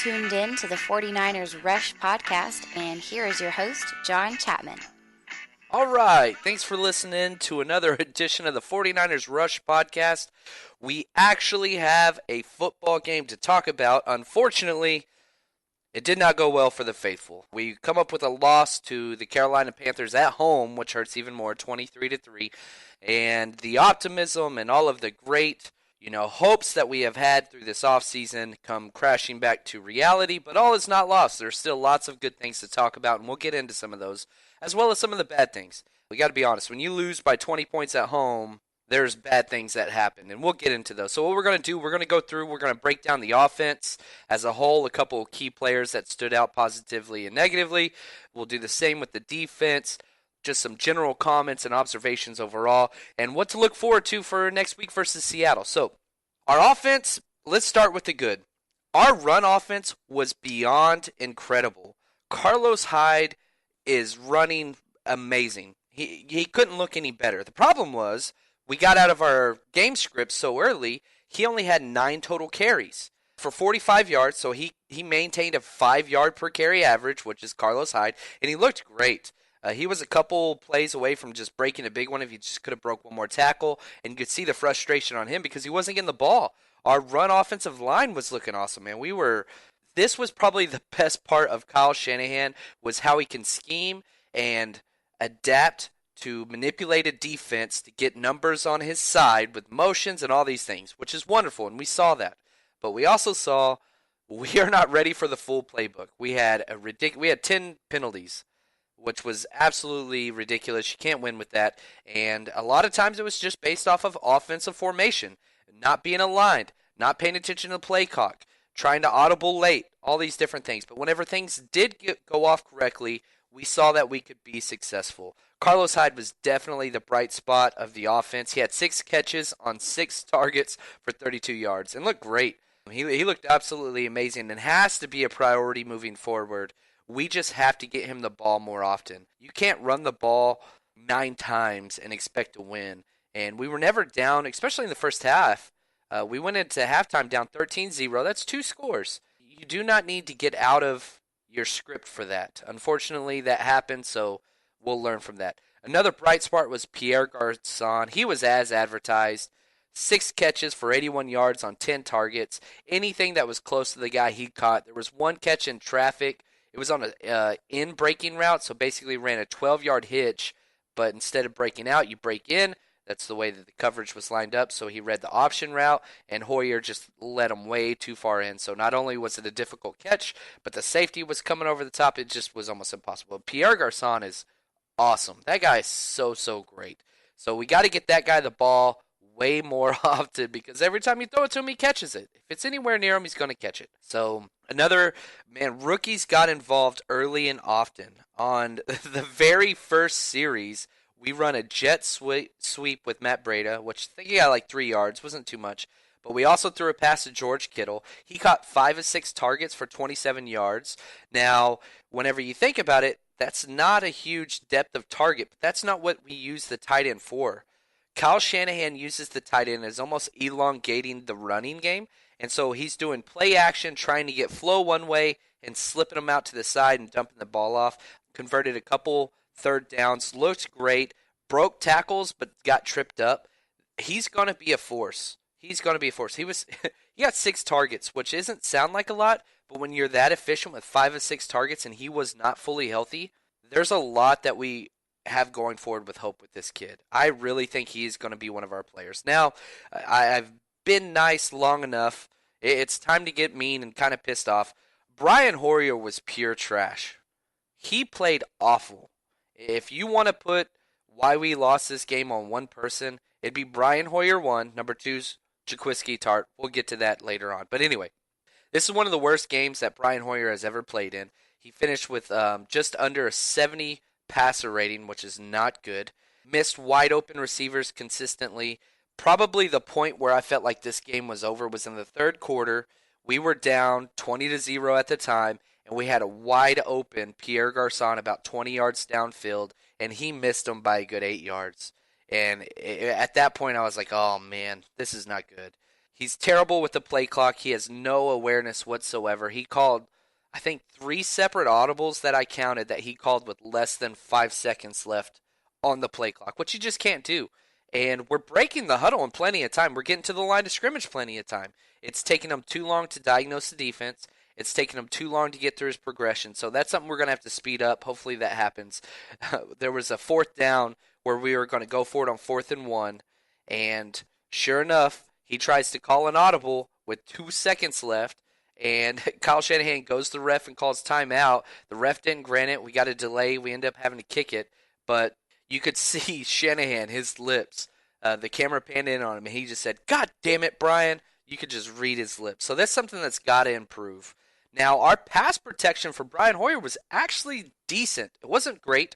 tuned in to the 49ers Rush podcast, and here is your host, John Chapman. All right, thanks for listening to another edition of the 49ers Rush podcast. We actually have a football game to talk about. Unfortunately, it did not go well for the faithful. We come up with a loss to the Carolina Panthers at home, which hurts even more, 23-3. And the optimism and all of the great, hopes that we have had through this offseason come crashing back to reality. But all is not lost. There's still lots of good things to talk about, and we'll get into some of those, as well as some of the bad things. We got to be honest. When you lose by 20 points at home, there's bad things that happen, and we'll get into those. So what we're going to do, we're going to go through, we're going to break down the offense as a whole, a couple of key players that stood out positively and negatively. We'll do the same with the defense, just some general comments and observations overall, and what to look forward to for next week versus Seattle. So our offense, let's start with the good. Our run offense was beyond incredible. Carlos Hyde is running amazing. He couldn't look any better. The problem was, we got out of our game script so early, he only had 9 total carries for 45 yards, so he maintained a 5-yard per carry average, which is Carlos Hyde, and he looked great. He was a couple plays away from just breaking a big one if he just could have broke one more tackle, and you could see the frustration on him because he wasn't getting the ball. Our run offensive line was looking awesome, man. This was probably the best part of Kyle Shanahan, was how he can scheme and adapt to manipulate a defense to get numbers on his side with motions and all these things, which is wonderful, and we saw that. But we also saw we are not ready for the full playbook. We had 10 penalties, which was absolutely ridiculous. You can't win with that. And a lot of times it was just based off of offensive formation, not being aligned, not paying attention to the play clock, trying to audible late, all these different things. But whenever things did go off correctly, we saw that we could be successful. Carlos Hyde was definitely the bright spot of the offense. He had 6 catches on 6 targets for 32 yards and looked great. He looked absolutely amazing and has to be a priority moving forward. We just have to get him the ball more often. You can't run the ball 9 times and expect to win. And we were never down, especially in the first half. We went into halftime down 13-0. That's 2 scores. You do not need to get out of your script for that. Unfortunately, that happened, so we'll learn from that. Another bright spot was Pierre Garçon. He was as advertised. 6 catches for 81 yards on 10 targets. Anything that was close to the guy he caught. There was 1 catch in traffic. It was on a in-breaking route, so basically ran a 12-yard hitch, but instead of breaking out, you break in. That's the way that the coverage was lined up, so he read the option route, and Hoyer just let him way too far in. So not only was it a difficult catch, but the safety was coming over the top. It just was almost impossible. Pierre Garçon is awesome. That guy is so great. So we got to get that guy the ball way more often, because every time you throw it to him, he catches it. If it's anywhere near him, he's going to catch it. So rookies got involved early and often. On the very first series, we run a jet sweep with Matt Breida, which I think he got like 3 yards, wasn't too much. But we also threw a pass to George Kittle. He caught 5 of 6 targets for 27 yards. Now, whenever you think about it, that's not a huge depth of target, but that's not what we use the tight end for. Kyle Shanahan uses the tight end as almost elongating the running game, and so he's doing play action, trying to get flow one way and slipping them out to the side and dumping the ball off. Converted a couple third downs, looked great, broke tackles but got tripped up. He's going to be a force. He got 6 targets, which doesn't sound like a lot, but when you're that efficient with 5 of 6 targets and he was not fully healthy, there's a lot that we have going forward with hope with this kid. I really think he's going to be one of our players. Now, I've been nice long enough. It's time to get mean and kind of pissed off. Brian Hoyer was pure trash. He played awful. If you want to put why we lost this game on one person, it'd be Brian Hoyer 1, number 2's Jaquiski Tart. We'll get to that later on. But anyway, this is one of the worst games that Brian Hoyer has ever played in. He finished with just under a 70 passer rating, which is not good. Missed wide open receivers consistently. Probably the point where I felt like this game was over was in the third quarter. We were down 20-0 at the time, and we had a wide open Pierre Garçon about 20 yards downfield, and he missed him by a good 8 yards. And at that point, I was like, oh, man, this is not good. He's terrible with the play clock. He has no awareness whatsoever. He called, I think, 3 separate audibles that I counted that he called with less than 5 seconds left on the play clock, which you just can't do. And we're breaking the huddle in plenty of time. We're getting to the line of scrimmage plenty of time. It's taking him too long to diagnose the defense. It's taking him too long to get through his progression. So that's something we're going to have to speed up. Hopefully that happens. There was a fourth down where we were going to go for it on 4th and 1. And sure enough, he tries to call an audible with 2 seconds left. And Kyle Shanahan goes to the ref and calls timeout. The ref didn't grant it. We got a delay. We end up having to kick it. But you could see Shanahan, his lips. The camera panned in on him, and he just said, "God damn it, Brian." You could just read his lips. So that's something that's got to improve. Now, our pass protection for Brian Hoyer was actually decent. It wasn't great.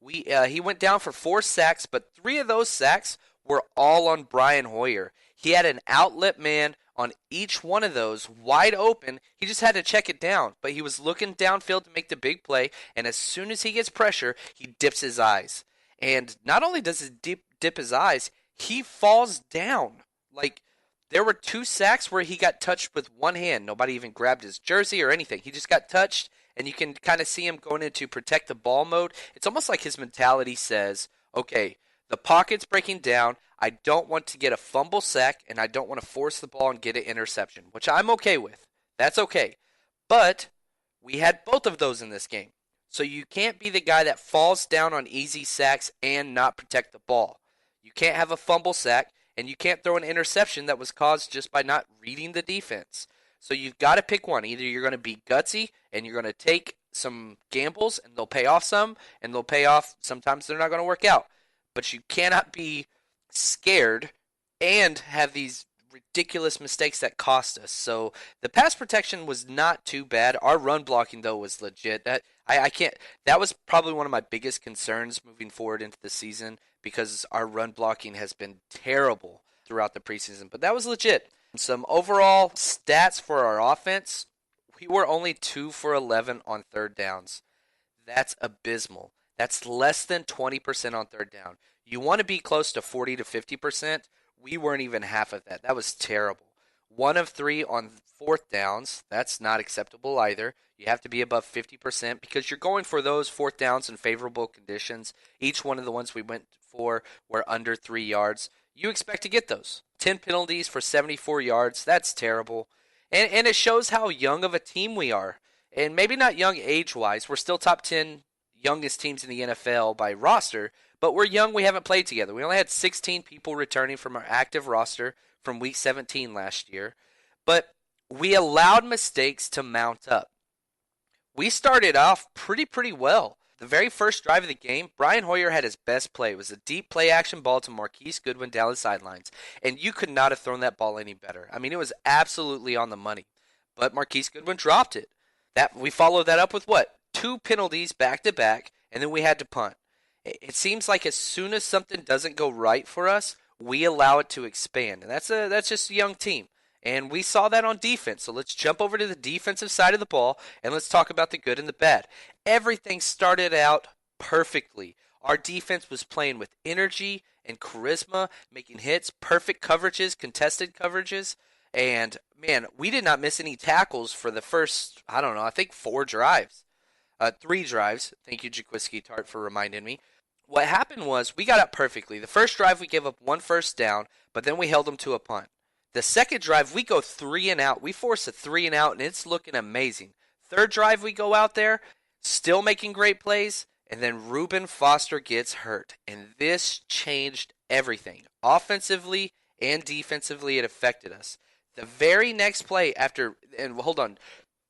He went down for 4 sacks, but 3 of those sacks were all on Brian Hoyer. He had an outlet man on each one of those wide open. He just had to check it down, but he was looking downfield to make the big play, and as soon as he gets pressure, he dips his eyes. And not only does he dip his eyes, he falls down. Like, there were 2 sacks where he got touched with one hand. Nobody even grabbed his jersey or anything. He just got touched, and you can kind of see him going into protect the ball mode. It's almost like his mentality says, okay, the pocket's breaking down. I don't want to get a fumble sack, and I don't want to force the ball and get an interception, which I'm okay with. That's okay. But we had both of those in this game. So you can't be the guy that falls down on easy sacks and not protect the ball. You can't have a fumble sack, and you can't throw an interception that was caused just by not reading the defense. So you've got to pick one. Either you're going to be gutsy and you're going to take some gambles and they'll pay off some, and they'll pay off. Sometimes they're not going to work out. But you cannot be scared and have these ridiculous mistakes that cost us. So the pass protection was not too bad. Our run blocking though was legit. I can't. That was probably one of my biggest concerns moving forward into the season because our run blocking has been terrible throughout the preseason. But that was legit. Some overall stats for our offense. We were only 2 for 11 on third downs. That's abysmal. That's less than 20% on third down. You want to be close to 40 to 50%. We weren't even half of that. That was terrible. 1 of 3 on fourth downs. That's not acceptable either. You have to be above 50% because you're going for those fourth downs in favorable conditions. Each one of the ones we went for were under 3 yards. You expect to get those. 10 penalties for 74 yards. That's terrible. And it shows how young of a team we are. And maybe not young age-wise. We're still top 10 youngest teams in the NFL by roster, but we're young. We haven't played together. We only had 16 people returning from our active roster from week 17 last year, but we allowed mistakes to mount up. We started off pretty well. The very first drive of the game, Brian Hoyer had his best play. It was a deep play action ball to Marquise Goodwin down the sidelines, and you could not have thrown that ball any better. I mean, it was absolutely on the money, but Marquise Goodwin dropped it. That we followed that up with what? 2 penalties back to back, and then we had to punt. It seems like as soon as something doesn't go right for us, we allow it to expand, and that's just a young team. And we saw that on defense. So let's jump over to the defensive side of the ball, and let's talk about the good and the bad. Everything started out perfectly. Our defense was playing with energy and charisma, making hits, perfect coverages, contested coverages. And, man, we did not miss any tackles for the first, I don't know, I think 4 drives. 3 drives. Thank you, Jaquiski Tart, for reminding me. What happened was we got up perfectly. The first drive, we gave up 1 first down, but then we held them to a punt. The second drive, we go 3 and out. We force a 3 and out, and it's looking amazing. Third drive, we go out there, still making great plays, and then Reuben Foster gets hurt. And this changed everything. Offensively and defensively, it affected us. The very next play after, and hold on,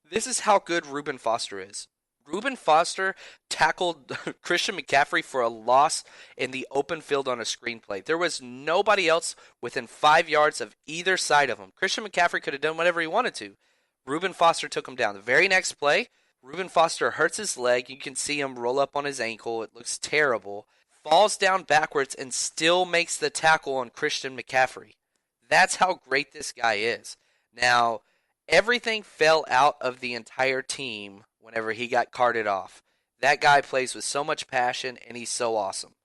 this is how good Reuben Foster is. Reuben Foster tackled Christian McCaffrey for a loss in the open field on a screenplay. There was nobody else within 5 yards of either side of him. Christian McCaffrey could have done whatever he wanted to. Reuben Foster took him down. The very next play, Reuben Foster hurts his leg. You can see him roll up on his ankle. It looks terrible. Falls down backwards and still makes the tackle on Christian McCaffrey. That's how great this guy is. Now, everything fell out of the entire team whenever he got carted off. That guy plays with so much passion, and he's so awesome.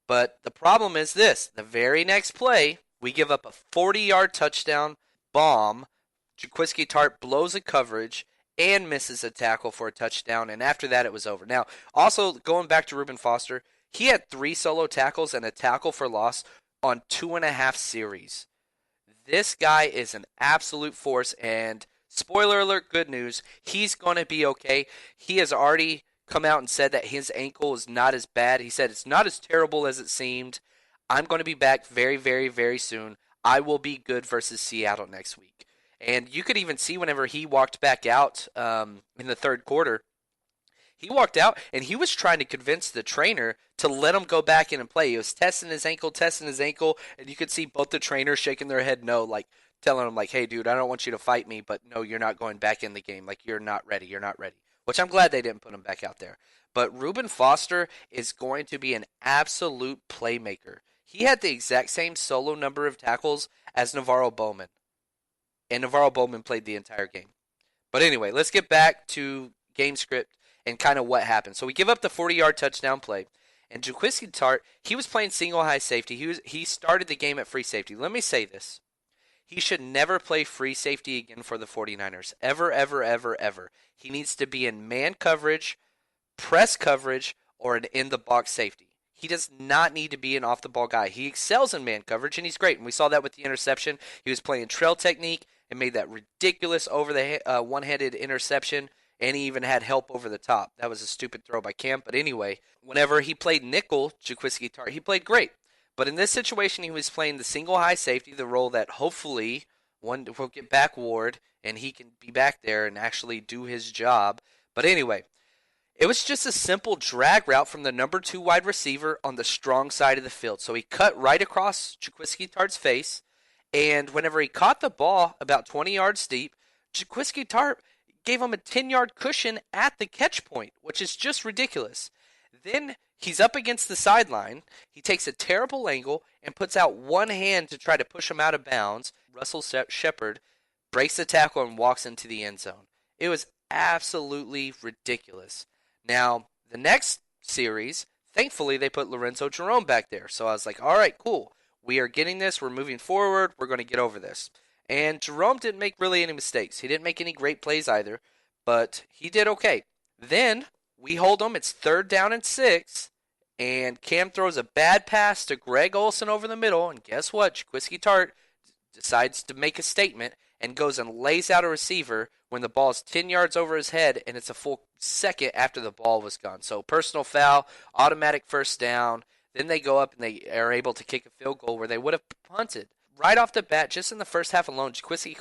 But the problem is this. The very next play, we give up a 40-yard touchdown bomb. Jaquiski Tart blows a coverage and misses a tackle for a touchdown, and after that it was over. Now, also going back to Reuben Foster, he had 3 solo tackles and a tackle for loss on 2.5 series. This guy is an absolute force, and spoiler alert, good news, he's going to be okay. He has already come out and said that his ankle is not as bad. He said it's not as terrible as it seemed. I'm going to be back very, very, very soon. I will be good versus Seattle next week. And you could even see whenever he walked back out in the third quarter, he walked out and he was trying to convince the trainer to let him go back in and play. He was testing his ankle, and you could see both the trainers shaking their head no, like telling him like, "Hey, dude, I don't want you to fight me, but no, you're not going back in the game. Like you're not ready. You're not ready." Which I'm glad they didn't put him back out there. But Reuben Foster is going to be an absolute playmaker. He had the exact same solo number of tackles as Navarro Bowman, and Navarro Bowman played the entire game. But anyway, let's get back to game script and kind of what happened. So we give up the 40-yard touchdown play, and Jaquiski Tart, he was playing single high safety. He started the game at free safety. Let me say this. He should never play free safety again for the 49ers. Ever, ever, ever, ever. He needs to be in man coverage, press coverage, or an in-the-box safety. He does not need to be an off-the-ball guy. He excels in man coverage, and he's great. And we saw that with the interception. He was playing trail technique and made that ridiculous over-the one-handed interception, and he even had help over the top. That was a stupid throw by Cam. But anyway, whenever he played nickel, Jaquiski Tart, he played great. But in this situation, he was playing the single high safety, the role that hopefully one will get back Ward, and he can be back there and actually do his job. But anyway, it was just a simple drag route from the number 2 wide receiver on the strong side of the field. So he cut right across Jaquiski Tart's face, and whenever he caught the ball about 20 yards deep, Jaquiski Tart gave him a 10-yard cushion at the catch point, which is just ridiculous. Then he's up against the sideline. He takes a terrible angle and puts out one hand to try to push him out of bounds. Russell Shepard breaks the tackle and walks into the end zone. It was absolutely ridiculous. Now, the next series, thankfully, they put Lorenzo Jerome back there. So I was like, all right, cool. We are getting this. We're moving forward. We're going to get over this. And Jerome didn't make really any mistakes. He didn't make any great plays either, but he did okay. Then we hold them. It's 3rd down and 6, and Cam throws a bad pass to Greg Olsen over the middle, and guess what? Jaquiski Tart decides to make a statement and goes and lays out a receiver when the ball is 10 yards over his head, and it's a full second after the ball was gone. So personal foul, automatic 1st down. Then they go up and they are able to kick a field goal where they would have punted. Right off the bat, just in the first half alone, Jaquiski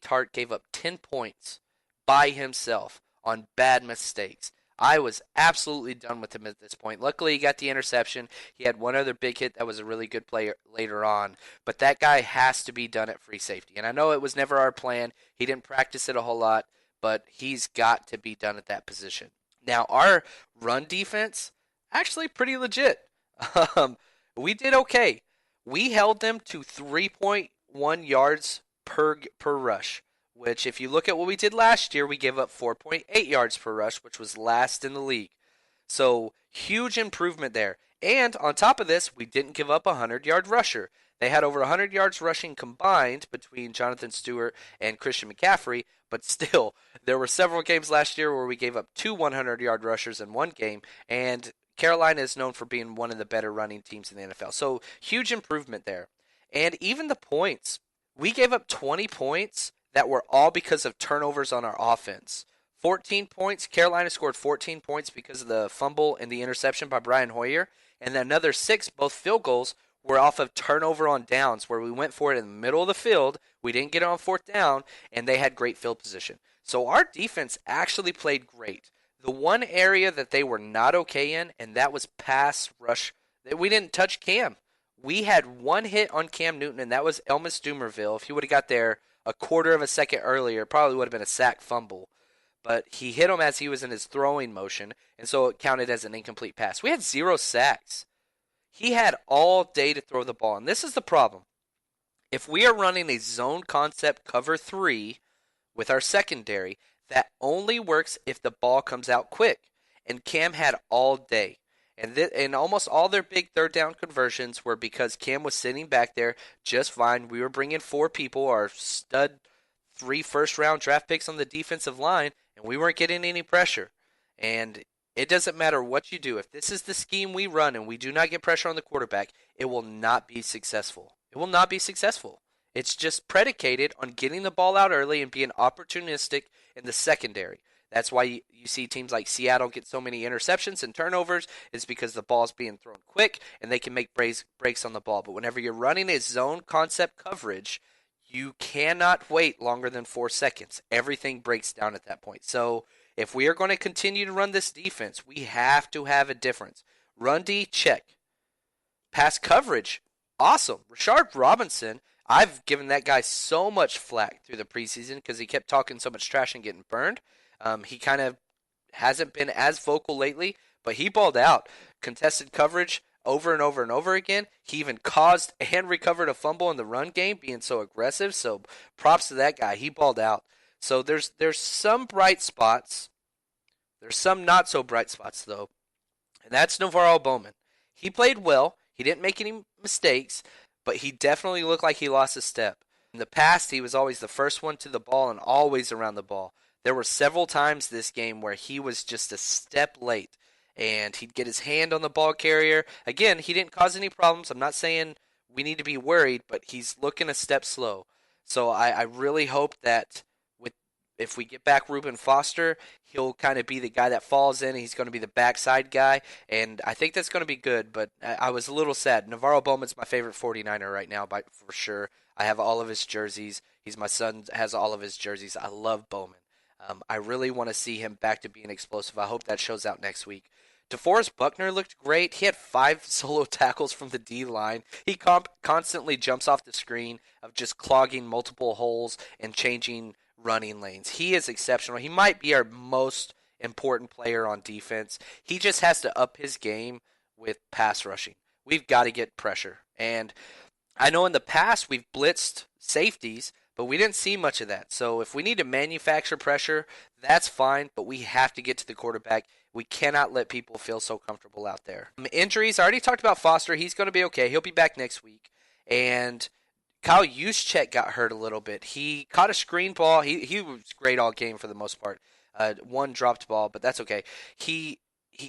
Tart gave up 10 points by himself on bad mistakes. I was absolutely done with him at this point. Luckily, he got the interception. He had one other big hit that was a really good play later on. But that guy has to be done at free safety. And I know it was never our plan. He didn't practice it a whole lot. But he's got to be done at that position. Now, our run defense, actually pretty legit. We did okay. We held them to 3.1 yards per rush, which if you look at what we did last year, we gave up 4.8 yards per rush, which was last in the league. So huge improvement there. And on top of this, we didn't give up a 100-yard rusher. They had over 100 yards rushing combined between Jonathan Stewart and Christian McCaffrey, but still, there were several games last year where we gave up 2 100-yard rushers in one game, and Carolina is known for being one of the better running teams in the NFL. So huge improvement there. And even the points. We gave up 20 points that were all because of turnovers on our offense. 14 points. Carolina scored 14 points because of the fumble and the interception by Brian Hoyer. And another 6, both field goals, were off of turnover on downs where we went for it in the middle of the field. We didn't get it on 4th down, and they had great field position. So our defense actually played great. The one area that they were not okay in, and that was pass rush. We didn't touch Cam. We had one hit on Cam Newton, and that was Elmas Dumerville. If he would have got there a quarter of a second earlier, it probably would have been a sack fumble. But he hit him as he was in his throwing motion, and so it counted as an incomplete pass. We had 0 sacks. He had all day to throw the ball, and this is the problem. If we are running a zone concept cover 3 with our secondary, that only works if the ball comes out quick. And Cam had all day. And almost all their big third down conversions were because Cam was sitting back there just fine. We were bringing 4 people, our stud 3 first-round draft picks on the defensive line, and we weren't getting any pressure. And it doesn't matter what you do. If this is the scheme we run and we do not get pressure on the quarterback, it will not be successful. It will not be successful. It's just predicated on getting the ball out early and being opportunistic in the secondary. That's why you see teams like Seattle get so many interceptions and turnovers, is because the ball's being thrown quick and they can make breaks on the ball. But whenever you're running a zone concept coverage, you cannot wait longer than 4 seconds. Everything breaks down at that point. So if we are going to continue to run this defense, we have to have a difference. Run D, check. Pass coverage, awesome. Rashard Robinson, I've given that guy so much flack through the preseason because he kept talking so much trash and getting burned. He kind of hasn't been as vocal lately, but he balled out. Contested coverage over and over and over again. He even caused and recovered a fumble in the run game, being so aggressive. So props to that guy. He balled out. So there's some bright spots. There's some not so bright spots, though. And that's Navarro Bowman. He played well. He didn't make any mistakes, but he definitely looked like he lost a step. In the past, he was always the first one to the ball and always around the ball. There were several times this game where he was just a step late, and he'd get his hand on the ball carrier. Again, he didn't cause any problems. I'm not saying we need to be worried, but he's looking a step slow. So I really hope that if we get back Reuben Foster, he'll kind of be the guy that falls in. He's going to be the backside guy, and I think that's going to be good, but I was a little sad. Navarro Bowman's my favorite 49er right now, for sure. I have all of his jerseys. My son has all of his jerseys. I love Bowman. I really want to see him back to being explosive. I hope that shows out next week. DeForest Buckner looked great. He had 5 solo tackles from the D-line. He constantly jumps off the screen of just clogging multiple holes and changing running lanes. He is exceptional. He might be our most important player on defense. He just has to up his game with pass rushing. We've got to get pressure. And I know in the past we've blitzed safeties, but we didn't see much of that. So if we need to manufacture pressure, that's fine, but we have to get to the quarterback. We cannot let people feel so comfortable out there. Injuries, I already talked about Foster. He's going to be okay. He'll be back next week. And Kyle Juszczyk got hurt a little bit. He caught a screen ball. He was great all game for the most part. One dropped ball, but that's okay. He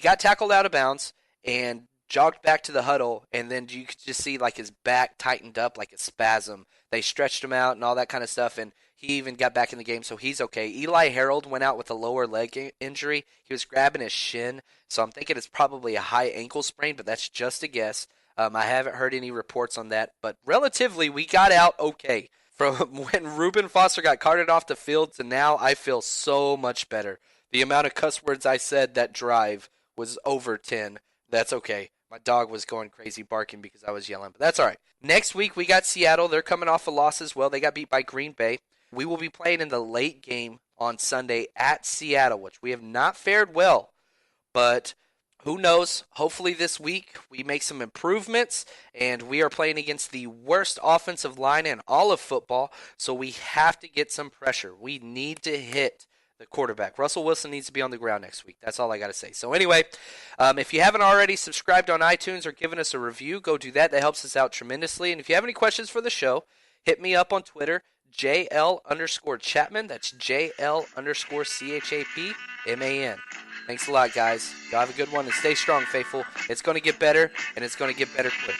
got tackled out of bounds and jogged back to the huddle, and then you could just see like his back tightened up like a spasm. They stretched him out and all that kind of stuff, and he even got back in the game, so he's okay. Eli Harold went out with a lower leg injury. He was grabbing his shin, so I'm thinking it's probably a high ankle sprain, but that's just a guess. I haven't heard any reports on that, but relatively we got out okay. From when Reuben Foster got carted off the field to now, I feel so much better. The amount of cuss words I said that drive was over 10. That's okay. My dog was going crazy barking because I was yelling, but that's all right. Next week we got Seattle. They're coming off a loss as well. They got beat by Green Bay. We will be playing in the late game on Sunday at Seattle, which we have not fared well, but who knows? Hopefully this week we make some improvements, and we are playing against the worst offensive line in all of football, so we have to get some pressure. We need to hit the quarterback. Russell Wilson needs to be on the ground next week. That's all I got to say. So anyway, if you haven't already subscribed on iTunes or given us a review, go do that. That helps us out tremendously. And if you have any questions for the show, hit me up on Twitter, JL_Chapman. That's JL_CHAPMAN. Thanks a lot, guys. Y'all have a good one and stay strong, faithful. It's going to get better, and it's going to get better quick.